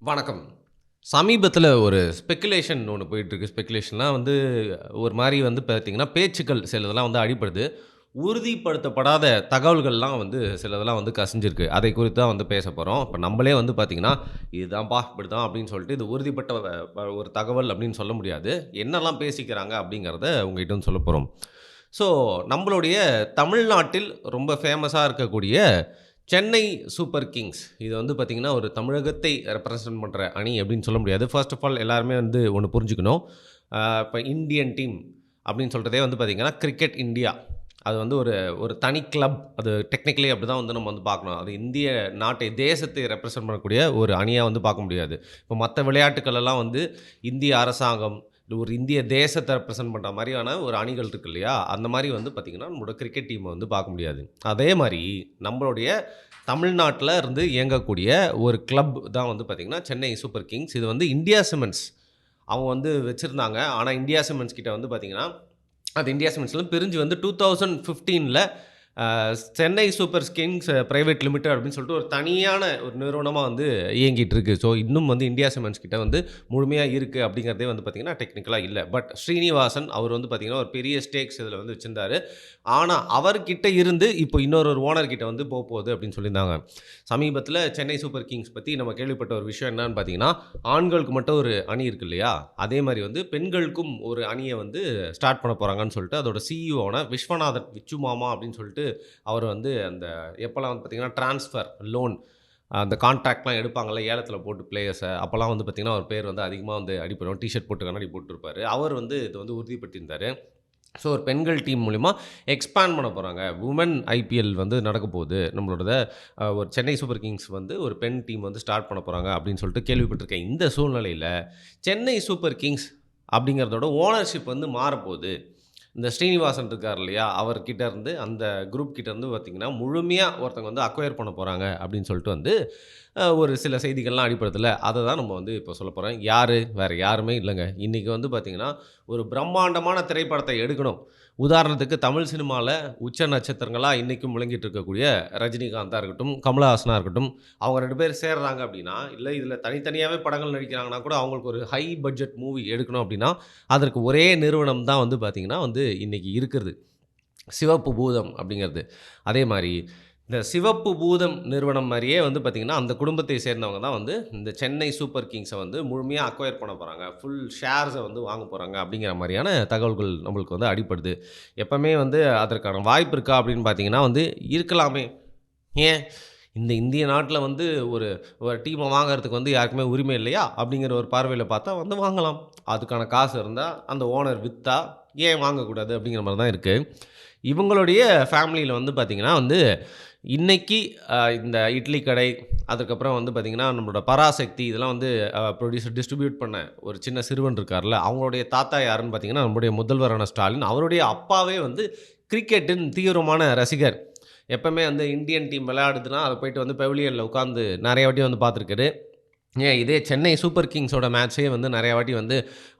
வணக்கம். சமீபத்தில ஒரு ஸ்பெக்குலேஷன் ஒண்ணு போயிட்டுருக்கு. ஸ்பெக்குலேஷன்னா வந்து ஒரு மாரி வந்து பார்த்தீங்கன்னா, பேச்சுக்கள் சிலதெல்லாம் வந்து அடிபடுது. உறுதிப்படுத்தப்படாத தகவல்கள்லாம் வந்து சிலதெல்லாம் வந்து கசிஞ்சிருக்கு. அதை குறித்து தான் வந்து பேச போறோம். இப்ப நம்பளே வந்து பார்த்தீங்கன்னா, "இதுதான்ப்பா, இப்படிதான்" அப்படின்னு சொல்லிட்டு இது உறுதிப்பட்ட ஒரு தகவல் அப்படின்னு சொல்ல முடியாது. என்னலாம் பேசிக்கிறாங்க அப்படிங்கிறத உங்ககிட்ட வந்து சொல்லப் போறோம். ஸோ, நம்பளுடைய தமிழ்நாட்டில் ரொம்ப ஃபேமஸா இருக்கக்கூடிய சென்னை சூப்பர் கிங்ஸ். இது வந்து பார்த்தீங்கன்னா, ஒரு தமிழகத்தை ரெப்ரசன்ட் பண்ற அணி அப்படின்னு சொல்ல முடியாது. ஃபர்ஸ்ட் ஆஃப் ஆல் எல்லாருமே வந்து ஒண்ணு புரிஞ்சுக்கணும். இப்ப இந்தியன் டீம் அப்படின்னு சொல்றதே வந்து பார்த்தீங்கன்னா, கிரிக்கெட் இந்தியா. அது வந்து ஒரு ஒரு தனி கிளப். அது டெக்னிக்கலி அப்படிதான் வந்து நம்ம வந்து பார்க்கணும். அது இந்திய நாட்டை, தேசத்தை ரெப்ரசன்ட் பண்ணக்கூடிய ஒரு அணியா வந்து பார்க்க முடியாது. இப்ப மத்த விளையாட்டுக்கள் எல்லாம் வந்து இந்திய அரசாங்கம், ஒரு இந்திய தேசத்த ரெப்ரசன்ட் பண்ற மாரியான ஒரு அணிகள் இருக்கு இல்லையா? அந்த மாரி வந்து பார்த்தீங்கன்னா, நம்மளோட கிரிக்கெட் டீம வந்து பார்க்க முடியாது. அதே மாரி நம்மளுடைய தமிழ்நாட்ல இருந்து இயங்கக்கூடிய ஒரு கிளப் தான் வந்து பார்த்தீங்கன்னா, சென்னை சூப்பர் கிங்ஸ். இது வந்து இந்தியா சிமெண்ட்ஸ் அவங்க வந்து வச்சிருந்தாங்க. ஆனா, இந்தியா சிமெண்ட்ஸ் கிட்ட வந்து பார்த்தீங்கன்னா, அது இந்தியா சிமெண்ட்ஸ்ல பிரிஞ்சு வந்து 2015ல அ Chennai super kings private limited அப்படின்னு சொல்லிட்டு ஒரு தனியான ஒரு நிறுவனமா வந்து இயங்கிட்டு இருக்கு. ஸோ, இன்னும் வந்து இந்தியா சிமெண்ட்ஸ் கிட்ட வந்து முழுமையா இருக்கு அப்படிங்கிறதே வந்து பார்த்தீங்கன்னா, டெக்னிக்கலா இல்ல. பட் ஸ்ரீனிவாசன் அவர் வந்து பார்த்தீங்கன்னா, ஒரு பெரிய ஸ்டேக்ஸ் இதில வந்து வச்சிருந்தாரு. ஆனா, அவர்கிட்ட இருந்து இப்போ இன்னொரு ஓனர் கிட்ட வந்து போப்போகுது அப்படின்னு சொல்லியிருந்தாங்க. சமீபத்தில சென்னை சூப்பர் கிங்ஸ் பத்தி நம்ம கேள்விப்பட்ட ஒரு விஷயம் என்னன்னு பார்த்தீங்கன்னா, ஆண்களுக்கு மட்டும் ஒரு அணி இருக்கு இல்லையா? அதே மாரி வந்து பெண்களுக்கும் ஒரு அணிய வந்து ஸ்டார்ட் பண்ண போறாங்கன்னு சொல்லிட்டு, அதோட சிஇஓவான விஸ்வநாதன் விச்சு மாமா அப்படின்னு சொல்லிட்டு, அவர் வந்து அந்த எப்பலாம் வந்து பார்த்தீங்கன்னா, ட்ரான்ஸ்ஃபர், லோன் அந்த கான்ட்ராக்ட்லாம் எடுப்பாங்கல்ல, ஏலத்தில போட்டு பிளேயர்ஸ அப்பலாம் வந்து பார்த்தீங்கன்னா, அவர் பேர் வந்து அதிகமா வந்து அடிபடும். டீ ஷர்ட் போட்டு கண்ணாடி போட்டுருப்பாரு. அவர் வந்து இத வந்து உறுதிப்படுத்தியிருந்தாரு. ஸோ, ஒரு பெண்கள் டீம் மூலியமா எக்ஸ்பேண்ட் பண்ண போறாங்க. வுமன் ஐபிஎல் வந்து நடக்க போகுது. நம்மளோடத ஒரு சென்னை சூப்பர் கிங்ஸ் வந்து ஒரு பெண் டீம் வந்து ஸ்டார்ட் பண்ண போறாங்க அப்படின்னு சொல்லிட்டு கேள்விப்பட்டிருக்கேன். இந்த சூழ்நிலையில சென்னை சூப்பர் கிங்ஸ் அப்படிங்கிறதோட ஓனர்ஷிப் வந்து மாறப்போது. இந்த ஸ்ரீனிவாசன் இருக்கார் இல்லையா? அவர்கிட்ட இருந்து அந்த குரூப் கிட்ட இருந்து பார்த்தீங்கன்னா, முழுமையா ஒருத்தவங்க வந்து அக்வயர் பண்ண போறாங்க அப்படின்னு சொல்லிட்டு வந்து ஒரு சில செய்திகள்லாம் அடிப்படைத்தில அத தான் நம்ம வந்து இப்போ சொல்லப் போறோம். யாரு? வேற யாருமே இல்லங்க. இன்னைக்கு வந்து பார்த்தீங்கன்னா, ஒரு பிரம்மாண்டமான திரைப்படத்தை எடுக்கணும். உதாரணத்துக்கு தமிழ் சினிமால உச்ச நட்சத்திரங்களா இன்னைக்கும் முழங்கிட்டு இருக்கக்கூடிய ரஜினிகாந்தா இருக்கட்டும், கமலஹாசனா இருக்கட்டும், அவங்க 2 பேர் சேர்றாங்க அப்படின்னா, இல்ல இதில தனித்தனியாவே படங்கள் நடிக்கிறாங்கன்னா கூட அவங்களுக்கு ஒரு ஹை பட்ஜெட் மூவி எடுக்கணும் அப்படின்னா, அதற்கு ஒரே நிறுவனம் தான் வந்து பார்த்தீங்கன்னா வந்து இன்னைக்கு இருக்கிறது. சிவப்பு பூதம் அப்படிங்கிறது. அதே மாரி இந்த சிவப்பு பூதம் நிறுவனம் மாரியே வந்து பார்த்தீங்கன்னா, அந்த குடும்பத்தை சேர்ந்தவங்க தான் வந்து இந்த சென்னை சூப்பர் கிங்ஸ வந்து முழுமையா அக்வயர் பண்ண போறாங்க. ஃபுல் ஷேர்ஸ வந்து வாங்க போறாங்க அப்படிங்கிற மாரியான தகவல்கள் நம்மளுக்கு வந்து அடிபடுது. எப்பவுமே வந்து அதற்கான வாய்ப்பு இருக்கா அப்படின்னு பார்த்தீங்கன்னா வந்து இருக்கலாமே. ஏன்? இந்த இந்திய நாட்ல வந்து ஒரு ஒரு டீம வாங்குறதுக்கு வந்து யாருக்குமே உரிமை இல்லையா? அப்படிங்கிற ஒரு பார்வையில பார்த்தா வந்து வாங்கலாம். அதுக்கான காசு இருந்தா, அந்த ஓனர் வித்தா, ஏன் வாங்கக்கூடாது? அப்படிங்கிற மாரி தான் இருக்கு. இவங்களுடைய ஃபேமிலியில வந்து பார்த்தீங்கன்னா வந்து, இன்னைக்கு இந்த இட்லி கடை, அதுக்கப்புறம் வந்து பார்த்தீங்கன்னா, நம்மளோட பராசக்தி இதெல்லாம் வந்து ப்ரொடியூசர் டிஸ்ட்ரிபியூட் பண்ண ஒரு சின்ன சிறுவன் இருக்கார்ல, அவங்களுடைய தாத்தா யாருன்னு பார்த்தீங்கன்னா, நம்முடைய முதல்வரான ஸ்டாலின். அவருடைய அப்பாவே வந்து கிரிக்கெட்டின் தீவிரமான ரசிகர். எப்பவுமே வந்து இந்தியன் டீம் விளையாடுதுன்னா, அத போயிட்டு வந்து பெவிலியன்ல உட்கார்ந்து நெறைய வாட்டி வந்து பார்த்துருக்காரு. ஏன் இதே சென்னை சூப்பர் கிங்ஸோட மேட்ச்சே வந்து நெறைய வாட்டி வந்து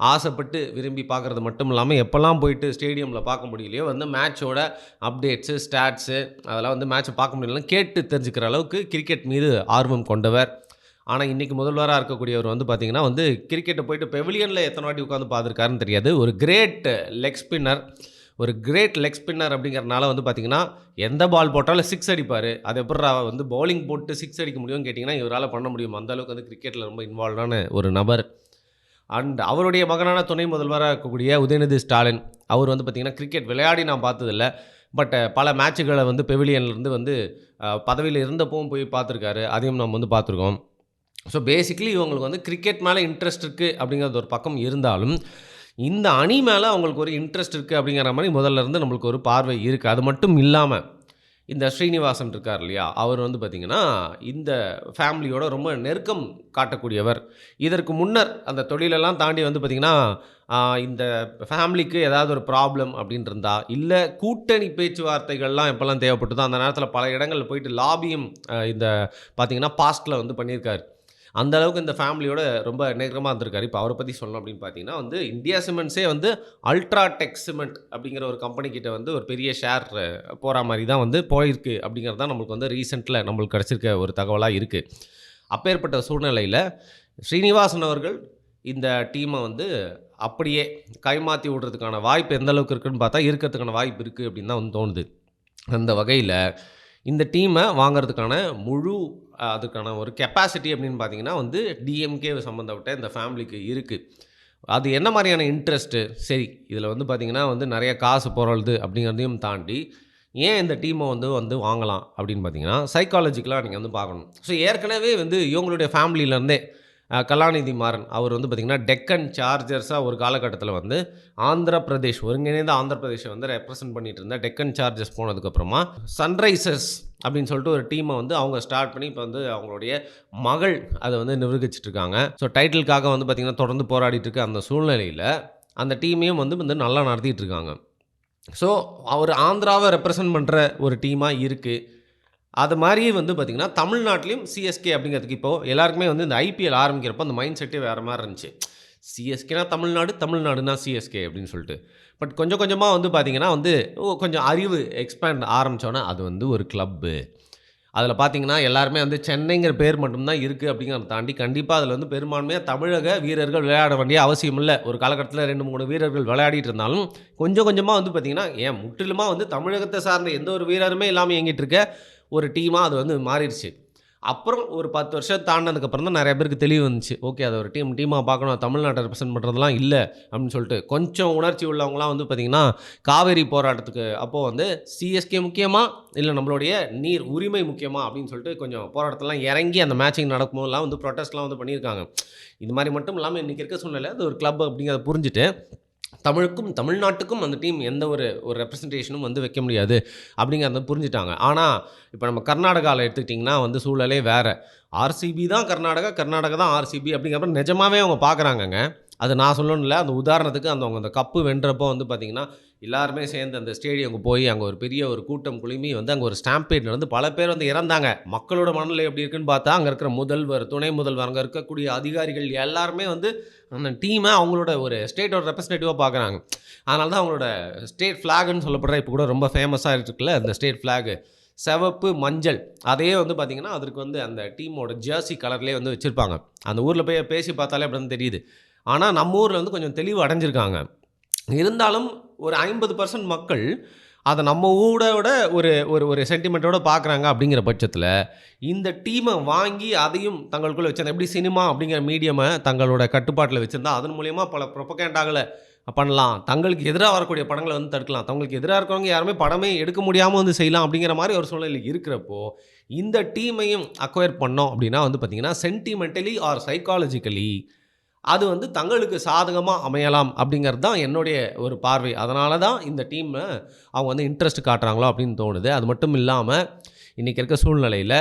ஆசைப்பட்டு விரும்பி பார்க்குறது மட்டும் இல்லாம, எப்பலாம் போயிட்டு ஸ்டேடியம்ல பார்க்க முடியலையோ வந்து மேட்ச்சோட அப்டேட்ஸு, ஸ்டாட்ஸு அதெல்லாம் வந்து மேட்ச்ச பார்க்க முடியலனாலும் கேட்டு தெரிஞ்சுக்கிற அளவுக்கு கிரிக்கெட் மீது ஆர்வம் கொண்டவர். ஆனா, இன்னைக்கு முதல்வரா இருக்கக்கூடியவர் வந்து பார்த்தீங்கன்னா வந்து, கிரிக்கெட்ட போயிட்டு பெவிலியன்ல எத்தன வாட்டி உட்கார்ந்து பார்த்துருக்காருன்னு தெரியாது. ஒரு கிரேட் லெக் ஸ்பின்னர். ஒரு கிரேட் லெக் ஸ்பின்னர் அப்படிங்கிறனால வந்து பார்த்தீங்கன்னா, எந்த பால் போட்டாலும் 6 அடிப்பாரு. அது எப்புட்றா வந்து பவுலிங் போட்டு 6 அடிக்க முடியும்னு கேட்டீங்கன்னா, இவரால பண்ண முடியும். அந்த அளவுக்கு வந்து கிரிக்கெட்ல ரொம்ப இன்வால்வ்டான ஒரு நபர். அண்ட் அவருடைய மகனான துணை முதல்வரா இருக்கக்கூடிய உதயநிதி ஸ்டாலின், அவர் வந்து பார்த்தீங்கன்னா, கிரிக்கெட் விளையாடி நான் பார்த்ததில்ல. பட் பல மேட்சுகள வந்து பெவிலியன்லேருந்து வந்து பதவியில இருந்தப்பவும் போய் பார்த்துருக்காரு. அதையும் நம்ம வந்து பார்த்துருக்கோம். ஸோ பேசிக்கலி இவங்களுக்கு வந்து கிரிக்கெட் மேல இன்ட்ரெஸ்ட் இருக்கு அப்படிங்கிறது ஒரு பக்கம் இருந்தாலும், இந்த அணி மேல அவங்களுக்கு ஒரு இன்ட்ரெஸ்ட் இருக்கு அப்படிங்கிற மாரி முதல்ல இருந்து நம்மளுக்கு ஒரு பார்வை இருக்கு. அது மட்டும் இல்லாம, இந்த ஸ்ரீனிவாசன் இருக்கார் இல்லையா? அவர் வந்து பார்த்தீங்கன்னா, இந்த ஃபேமிலியோட ரொம்ப நெருக்கம் காட்டக்கூடியவர். இதற்கு முன்னர் அந்த தொழிலெல்லாம் தாண்டி வந்து பார்த்தீங்கன்னா, இந்த ஃபேமிலிக்கு ஏதாவது ஒரு ப்ராப்ளம் அப்படின்னு இருந்தா, இல்ல கூட்டணி பேச்சுவார்த்தைகள்லாம் எப்பலாம் தேவைப்பட்டதோ, அந்த நேரத்தில பல இடங்கள்ல போயிட்டு லாபியும் இந்த பார்த்தீங்கன்னா, பாஸ்ட்ல வந்து பண்ணியிருக்காரு. அந்த அளவுக்கு இந்த ஃபேமிலியோட ரொம்ப நெருக்கமா இருந்திருக்காரு. இப்ப அவர பத்தி சொல்லணும் அப்படின்னு பார்த்தீங்கன்னா வந்து, இந்தியா சிமெண்ட்ஸே வந்து அல்ட்ராடெக் சிமெண்ட் அப்படிங்கிற ஒரு கம்பெனி கிட்ட வந்து ஒரு பெரிய ஷேர் போற மாரி தான் வந்து போயிருக்கு அப்படிங்கிறது தான் நம்மளுக்கு வந்து ரீசென்ட்ல நம்மளுக்கு கிடைச்சிருக்க ஒரு தகவலா இருக்கு. அப்பேற்பட்ட சூழ்நிலையில, ஸ்ரீனிவாசன் அவர்கள் இந்த டீமை வந்து அப்படியே கைமாத்தி விடுறதுக்கான வாய்ப்பு எந்த அளவுக்கு இருக்குன்னு பார்த்தா இருக்கிறதுக்கான வாய்ப்பு இருக்குது அப்படின்னு தான் வந்து தோணுது. அந்த வகையில் இந்த டீமை வாங்குறதுக்கான முழு அதுக்கான ஒரு கெப்பாசிட்டி அப்படின்னு பார்த்தீங்கன்னா வந்து டிஎம்கே சம்மந்தப்பட்ட இந்த ஃபேமிலிக்கு இருக்குது. அது என்ன மாதிரியான இன்ட்ரெஸ்ட்டு சரி இதில் வந்து பார்த்தீங்கன்னா வந்து நிறைய காசு பொருளுது அப்படிங்கிறதையும் தாண்டி ஏன் இந்த டீமை வந்து வந்து வாங்கலாம் அப்படின்னு பார்த்தீங்கன்னா சைக்காலஜிக்கலாக நீங்கள் வந்து பார்க்கணும். ஸோ ஏற்கனவே வந்து இவங்களுடைய ஃபேமிலியிலேருந்தே கலாநிதி மாறன் அவர் வந்து பார்த்திங்கன்னா டெக்கன் சார்ஜர்ஸாக ஒரு காலகட்டத்தில் வந்து ஆந்திர பிரதேஷ் ஒருங்கிணைந்த ஆந்திர பிரதேஷை வந்து ரெப்ரசன்ட் பண்ணிட்டு இருந்த டெக்கன் சார்ஜர்ஸ் போனதுக்கப்புறமா சன்ரைசர்ஸ் அப்படின்னு சொல்லிட்டு ஒரு டீமை வந்து அவங்க ஸ்டார்ட் பண்ணி இப்போ வந்து அவங்களுடைய மகள் அதை வந்து நிர்வகிச்சிட்ருக்காங்க. ஸோ டைட்டிலுக்காக வந்து பார்த்திங்கன்னா தொடர்ந்து போராடிட்டு இருக்க அந்த சூழ்நிலையில் அந்த டீமையும் வந்து நல்லா நடத்திட்டு இருக்காங்க. ஸோ அவர் ஆந்திராவை ரெப்ரசன்ட் பண்ணுற ஒரு டீமாக இருக்குது. அது மாதிரியே வந்து பார்த்திங்கன்னா தமிழ்நாட்டிலையும் சிஎஸ்கே அப்படிங்கிறதுக்கு இப்போது எல்லாருக்குமே வந்து இந்த ஐபிஎல் ஆரம்பிக்கிறப்போ அந்த மைண்ட் செட்டே வேறு மாதிரி இருந்துச்சு. சிஎஸ்கேனா தமிழ்நாடு, தமிழ்நாடுனா சிஎஸ்கே அப்படின்னு சொல்லிட்டு. பட் கொஞ்சம் கொஞ்சமாக வந்து பார்த்திங்கன்னா வந்து கொஞ்சம் அறிவு எக்ஸ்பேண்ட் ஆரம்பித்தோன்னே அது வந்து ஒரு கிளப்பு. அதில் பார்த்திங்கன்னா எல்லாருமே வந்து சென்னைங்கிற பேர் மட்டும்தான் இருக்குது அப்படிங்கிறத தாண்டி கண்டிப்பாக அதில் வந்து பெரும்பான்மையாக தமிழக வீரர்கள் விளையாட வேண்டிய அவசியம் இல்லை. ஒரு காலகட்டத்தில் 2-3 வீரர்கள் விளையாடிட்டு இருந்தாலும் கொஞ்சம் கொஞ்சமாக வந்து பார்த்திங்கன்னா ஏன் முற்றிலுமாக வந்து தமிழகத்தை சார்ந்த எந்த ஒரு வீரருமே இல்லாமல் இயங்கிட்டு இருக்க ஒரு டீமாக அது வந்து மாறிடுச்சு. அப்புறம் ஒரு 10 வருஷம் தாண்டினதுக்கப்புறம் தான் நிறைய பேருக்கு தெளிவு வந்துச்சு. ஓகே அதை ஒரு டீமாக பார்க்கணும், தமிழ்நாட்டை ரெப்ரசென்ட் பண்ணுறதுலாம் இல்லை அப்படின்னு சொல்லிட்டு கொஞ்சம் உணர்ச்சி உள்ளவங்களாம் வந்து பார்த்திங்கன்னா காவேரி போராட்டத்துக்கு அப்போது வந்து சிஎஸ்கே முக்கியமாக இல்லை நம்மளுடைய நீர் உரிமை முக்கியமாக அப்படின்னு சொல்லிட்டு கொஞ்சம் போராட்டத்தெல்லாம் இறங்கி அந்த மேட்சிங் நடக்கும்போதெல்லாம் வந்து ப்ரொட்டஸ்ட்லாம் வந்து பண்ணியிருக்காங்க. இது மாதிரி மட்டும் இல்லாமல் இன்றைக்கி இருக்க சூழ்நிலை அது ஒரு கிளப் அப்படிங்கிறத புரிஞ்சுட்டு தமிழ்நாட்டுக்கும் அந்த டீம் எந்த ஒரு ரெப்ரசன்டேஷனும் வந்து வைக்க முடியாது அப்படிங்கிறத புரிஞ்சுட்டாங்க. ஆனால் இப்போ நம்ம கர்நாடகாவில் எடுத்துக்கிட்டிங்கன்னா வந்து சூழலே வேறு. ஆர்சிபி தான் கர்நாடகா தான் ஆர்சிபி அப்படிங்கிறப்ப நிஜமாகவே அவங்க பார்க்குறாங்கங்க. அது நான் சொல்லணும்ல, அந்த உதாரணத்துக்கு அவங்க அந்த கப்பு வென்றப்போ வந்து பார்த்திங்கன்னா எல்லாருமே சேர்ந்து அந்த ஸ்டேடியம்க்கு போய் அங்கே ஒரு பெரிய ஒரு கூட்டம் குழுமி வந்து அங்கே ஒரு ஸ்டாம்பேட் நடந்து பல பேர் வந்து இறந்தாங்க. மக்களோட மனநிலை எப்படி இருக்குன்னு பார்த்தா அங்கே இருக்கிற முதல்வர், துணை முதல்வர், அங்கே இருக்கக்கூடிய அதிகாரிகள் எல்லாருமே வந்து அந்த டீமை அவங்களோட ஒரு ஸ்டேட்டோட ரெப்ரஸன்டேட்டிவாக பார்க்குறாங்க. அதனால தான் அவங்களோட ஸ்டேட் ஃப்ளாகுன்னு சொல்லப்படுற இப்போ கூட ரொம்ப ஃபேமஸாக இருக்குல்ல அந்த ஸ்டேட் ஃப்ளாகு சிவப்பு மஞ்சள் அதையே வந்து பார்த்திங்கன்னா அதற்கு வந்து அந்த டீமோட ஜெர்சி கலர்லேயே வந்து வச்சுருப்பாங்க. அந்த ஊரில் போய் பேசி பார்த்தாலே அப்படி தான் தெரியுது. ஆனால் நம்ம ஊரில் வந்து கொஞ்சம் தெளிவு அடைஞ்சிருக்காங்க. இருந்தாலும் ஒரு 50% மக்கள் அதை நம்ம ஊரோட ஒரு ஒரு ஒரு சென்டிமெண்ட்டோட பார்க்குறாங்க. அப்படிங்கிற பட்சத்தில் இந்த டீமை வாங்கி அதையும் தங்களுக்குள்ளே வச்சிருந்தா எப்படி சினிமா அப்படிங்கிற மீடியமை தங்களோட கட்டுப்பாட்டில் வச்சுருந்தா அதன் மூலயமா பல ப்ரொபகேண்டாகளை பண்ணலாம். தங்களுக்கு எதிராக வரக்கூடிய படங்களை வந்து தடுக்கலாம். தங்களுக்கு எதிராக இருக்கிறவங்க யாருமே படமே எடுக்க முடியாமல் வந்து செய்யலாம் அப்படிங்கிற மாதிரி ஒரு சூழ்நிலை இருக்கிறப்போ இந்த டீமையும் அக்வயர் பண்ணோம் அப்படின்னா வந்து பார்த்திங்கன்னா சென்டிமெண்டலி ஆர் சைக்காலஜிக்கலி அது வந்து தங்களுக்கு சாதகமாக அமையலாம் அப்படிங்கிறது தான் என்னுடைய ஒரு பார்வை. அதனால தான் இந்த டீமை அவங்க வந்து இன்ட்ரெஸ்ட் காட்டுறாங்களோ அப்படின்னு தோணுது. அது மட்டும் இல்லாமல் இன்றைக்கி இருக்க சூழ்நிலையில்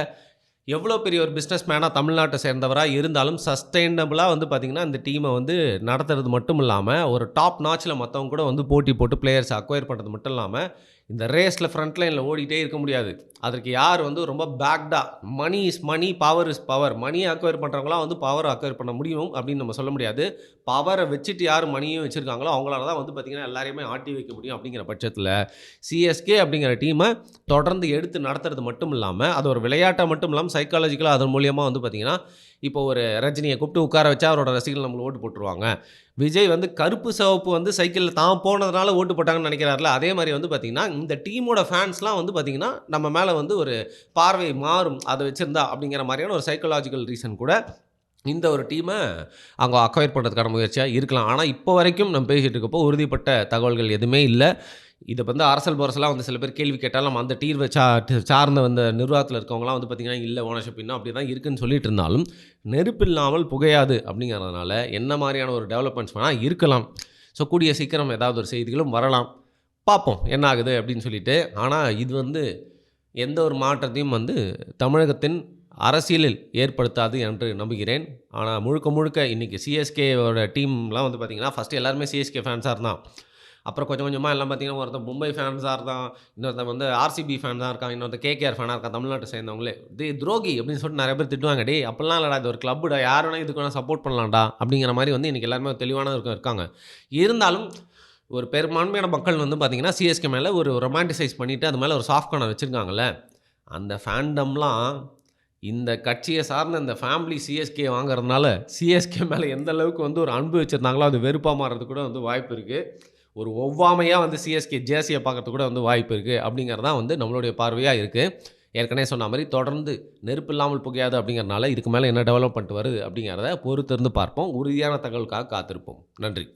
எவ்வளோ பெரிய ஒரு பிஸ்னஸ் மேனாக தமிழ்நாட்டை சேர்ந்தவராக இருந்தாலும் சஸ்டைனபிளாக வந்து பார்த்திங்கன்னா இந்த டீமை வந்து நடத்துறது மட்டும் இல்லாமல் ஒரு டாப் நாச்சில் மற்றவங்க கூட வந்து போட்டி போட்டு பிளேயர்ஸை அக்வயர் பண்ணுறது மட்டும் இல்லாமல் இந்த ரேஸில் ஃப்ரண்ட் லைனில் ஓடிக்கிட்டே இருக்க முடியாது. அதற்கு யார் வந்து ரொம்ப பேக்டாக money is money, power is power, மணியை அக்வயர் பண்ணுறவங்களாம் வந்து பவரை அக்வயர் பண்ண முடியும் அப்படின்னு நம்ம சொல்ல முடியாது. பவரை வச்சுட்டு யார் மணியும் வச்சுருக்காங்களோ அவங்களால தான் வந்து பார்த்திங்கன்னா எல்லாரையுமே ஆட்டி வைக்க முடியும். அப்படிங்கிற பட்சத்தில் சிஎஸ்கே அப்படிங்கிற டீமை தொடர்ந்து எடுத்து நடத்துறது மட்டும் இல்லாமல் அது ஒரு விளையாட்டை மட்டும் இல்லாமல் சைக்காலஜிக்கலாக அதன் மூலியமாக வந்து பார்த்திங்கன்னா இப்போ ஒரு ரஜினியை கூப்பிட்டு உட்கார வச்சா அவரோட ரசிகர்கள் நம்மளுக்கு ஓட்டு போட்டுருவாங்க. விஜய் வந்து கருப்பு சிவப்பு வந்து சைக்கிளில் தான் போனதுனால ஓட்டு போட்டாங்கன்னு நினைக்கிறாருல, அதே மாதிரி வந்து பார்த்திங்கன்னா இந்த டீமோட ஃபேன்ஸ்லாம் வந்து பார்த்திங்கன்னா நம்ம மேலே வந்து ஒரு பார்வை மாறும் அதை வச்சுருந்தா அப்படிங்கிற மாதிரியான ஒரு சைக்காலஜிக்கல் ரீசன் கூட இந்த ஒரு டீமை அவங்க அக்வயர் பண்ணுறதுக்கான முயற்சியாக இருக்கலாம். ஆனால் இப்போ வரைக்கும் நம்ம பேசிகிட்டு இருக்கப்போ உறுதிப்பட்ட தகவல்கள் எதுவுமே இல்லை. இதை வந்து அரசல் பரசலாக வந்து சில பேர் கேள்வி கேட்டாலும் நம்ம அந்த டீர்வை சார்ந்த வந்து நிர்வாகத்தில் இருக்கவங்களாம் வந்து பார்த்திங்கன்னா இல்லை ஓனர்ஷிப் இன்னும் அப்படி தான் இருக்குதுன்னு சொல்லிட்டு இருந்தாலும் நெருப்பு இல்லாமல் புகையாது அப்படிங்கிறதுனால என்ன மாதிரியான ஒரு டெவலப்மெண்ட்ஸ் வேணால் இருக்கலாம். ஸோ கூடிய சீக்கிரம் ஏதாவது ஒரு செய்திகளும் வரலாம். பார்ப்போம் என்ன ஆகுது அப்படின்னு சொல்லிட்டு. ஆனால் இது வந்து எந்த ஒரு மாற்றத்தையும் வந்து தமிழகத்தின் அரசியலில் ஏற்படுத்தாது என்று நம்புகிறேன். ஆனால் முழுக்க இன்றைக்கி சிஎஸ்கேவோட டீம்லாம் வந்து பார்த்திங்கன்னா ஃபஸ்ட்டு எல்லாருமே சிஎஸ்கே ஃபேன்ஸாக இருந்தான். அப்புறம் கொஞ்சம் கொஞ்சமாக எல்லாம் பார்த்திங்கன்னா ஒருத்தன் மும்பை ஃபேன்ஸாக இருந்தான், இன்னொருத்தன் வந்து ஆர்சிபி ஃபேன்ஸாக இருக்கான், இன்னொருத்தன் கேகேஆர் ஃபேனாக இருக்கான். தமிழ்நாட்டை சேர்ந்தவங்களே துரோகி அப்படின்னு சொல்லிட்டு நிறைய பேர் திட்டுவாங்க. டே அப்படிலாம் இல்லைடா, இது ஒரு கிளப்புடா, யார் வேணால் இதுக்கு வேணால் சப்போர்ட் பண்ணலாம்டா அப்படிங்கிற மாதிரி வந்து இன்றைக்கி எல்லாருமே தெளிவான இருக்காங்க. இருந்தாலும் ஒரு பெரும்பான்மையான மக்கள் வந்து பார்த்திங்கன்னா சிஎஸ்கே மேலே ஒரு ரொமான்டிசைஸ் பண்ணிவிட்டு அது மேலே ஒரு சாஃப்ட் கார்னர் வச்சுருக்காங்கல்ல, அந்த ஃபேண்டம்லாம் இந்த கட்சிய சார்ந்த இந்த ஃபேமிலி சிஎஸ்கே வாங்குறதுனால, சிஎஸ்கே மேல எந்த அளவுக்கு வந்து ஒரு அன்பு வச்சிருந்தாங்களோ, அது வெறுப்பா மாறுறதுக்கு கூட வந்து வாய்ப்பு இருக்கு. ஒரு ஒவ்வாமையா வந்து சிஎஸ்கே ஜெர்சிய பார்க்கறதுக்கு கூட வந்து வாய்ப்பு இருக்கு. அப்படிங்கிறது தான் வந்து நம்மளுடைய பார்வையா இருக்கு. ஏற்கனவே சொன்ன மாரி தொடர்ந்து நெருப்பு இல்லாமல் புகையாது அப்படிங்கிறனால, இதுக்கு மேல என்ன டெவலப்மெண்ட் வருது அப்படிங்கிறத பொறுத்திருந்து பார்ப்போம். உறுதியான தகவலுக்காக காத்திருப்போம். நன்றி.